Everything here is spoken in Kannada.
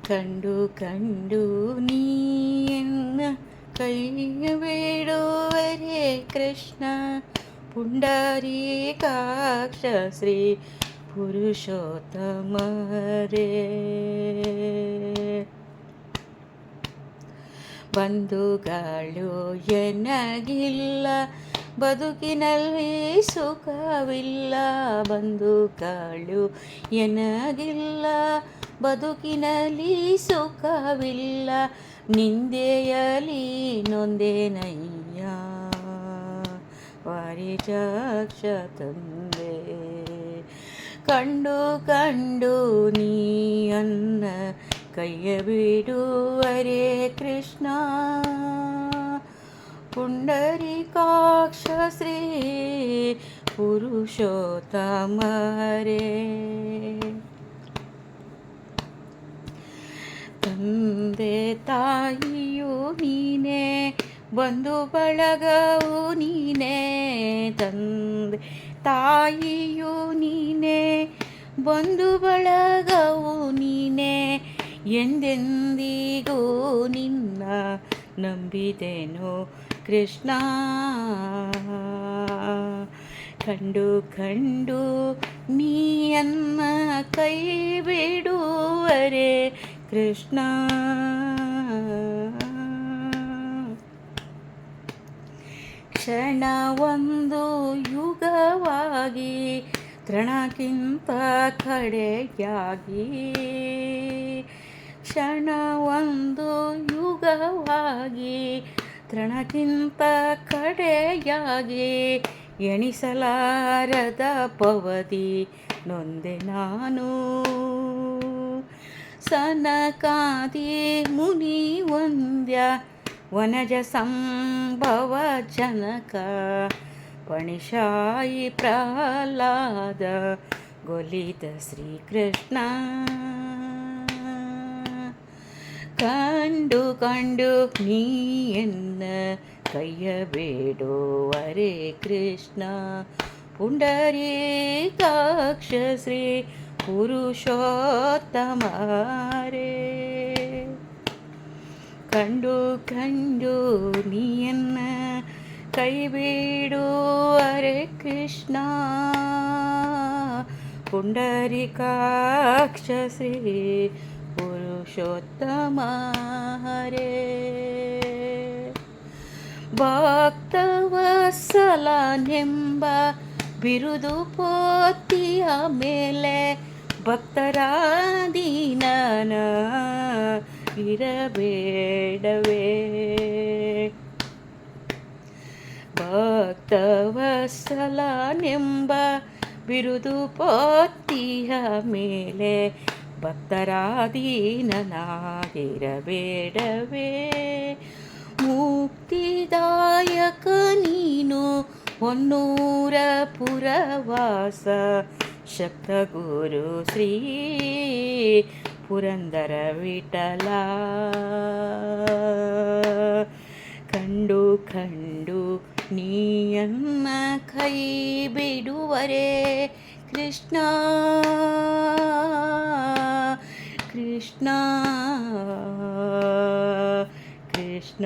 ಕಂಡು ಕಂಡು ನೀಯನ್ನ ಕೈಯ ಬೇಡುವರೆ ಕೃಷ್ಣ ಪುಂಡರೀಕಾಕ್ಷ ಶ್ರೀ ಪುರುಷೋತ್ತಮರೇ. ಬಂಧುಗಳು ಎನಗಿಲ್ಲ, ಬದುಕಿನಲ್ಲಿ ಸುಖವಿಲ್ಲ. ಬಂಧುಗಳು ಎನಗಿಲ್ಲ, ಬದುಕಿನಲ್ಲಿ ಸುಖವಿಲ್ಲ. ನಿಂದೆಯಲಿ ನೊಂದೇನಯ್ಯ ವಾರಿಜಾಕ್ಷ ತಂದೆ. ಕಂಡು ಕಂಡು ನೀಯನ್ನ ಕೈಯ ಬಿಡುವರೆ ಕೃಷ್ಣ ಪುಂಡರೀಕಾಕ್ಷ ಶ್ರೀ ಪುರುಷೋತ್ತಮರೇ. ತಂದೆ ತಾಯಿಯು ನೀನೇ, ಬಂಧು ಬಳಗವು ನೀನೇ. ತಂದೆ ತಾಯಿಯು ನೀನೇ, ಬಂಧು ಬಳಗವು ನೀನೇ. ಎಂದೆಂದಿಗೂ ನಿನ್ನ ನಂಬಿದೆನು ಕೃಷ್ಣ. ಕಂಡು ಕಂಡು ನೀಯನ್ನ ಕೈ ಬಿಡುವರೆ ಕೃಷ್ಣ. ಕ್ಷಣವೊಂದು ಯುಗವಾಗಿ ತೃಣಕ್ಕಿಂತ ಕಡೆಯಾಗಿ. ಕ್ಷಣವೊಂದು ಯುಗವಾಗಿ ತೃಣಕ್ಕಿಂತ ಕಡೆಯಾಗಿ. ಎಣಿಸಲಾರದ ಪವದಿ ನೊಂದೆ ನಾನು. ಸನಕಾದಿ ಮುನಿ ವಂದ್ಯ ವನಜ ಸಂಭವ ಜನಕ. ಪಣಿಶಾಯಿ ಪ್ರಹ್ಲಾದ ಗೊಲಿದ ಶ್ರೀಕೃಷ್ಣ. ಕಂಡು ಕಂಡು ನೀಯನ್ನ ಕೈಯ ಬೇಡುವರೆ ಕೃಷ್ಣ ಪುಂಡರೀಕಾಕ್ಷ ಶ್ರೀ ಪುರುಷೋತ್ತಮರೇ. ಕಂಡು ಕಂಡು ನೀಯನ್ನ ಕೈ ಬಿಡುವರೆ ಕೃಷ್ಣ ಪುಂಡರೀಕಾಕ್ಷ ಶ್ರೀ ಪುರುಷೋತ್ತಮರೇ. ಭಕ್ತವತ್ಸಲನೆಂಬ ಬಿರುದು ಪೋತಿಯ ಮೇಲೆ ಭಕ್ತರಾದೀನನ ಇರಬೇಡವೇ. ಭಕ್ತವತ್ಸಲನೆಂಬ ಬಿರುದು ಪೋತಿಯ ಮೇಲೆ ಭಕ್ತರಾದೀನನಾಗಿರಬೇಡವೇ. ಮುಕ್ತಿದಾಯಕ ನೀನು ಹೊನ್ನೂರ ಪುರವಾಸ ಶಕ್ತ ಗುರು ಶ್ರೀ ಪುರಂದರ ವಿಠಲ. ಕಂಡು ಕಂಡು ನೀಯನ್ನ ಕೈ ಬಿಡುವರೆ ಕೃಷ್ಣ ಕೃಷ್ಣ ಕೃಷ್ಣ.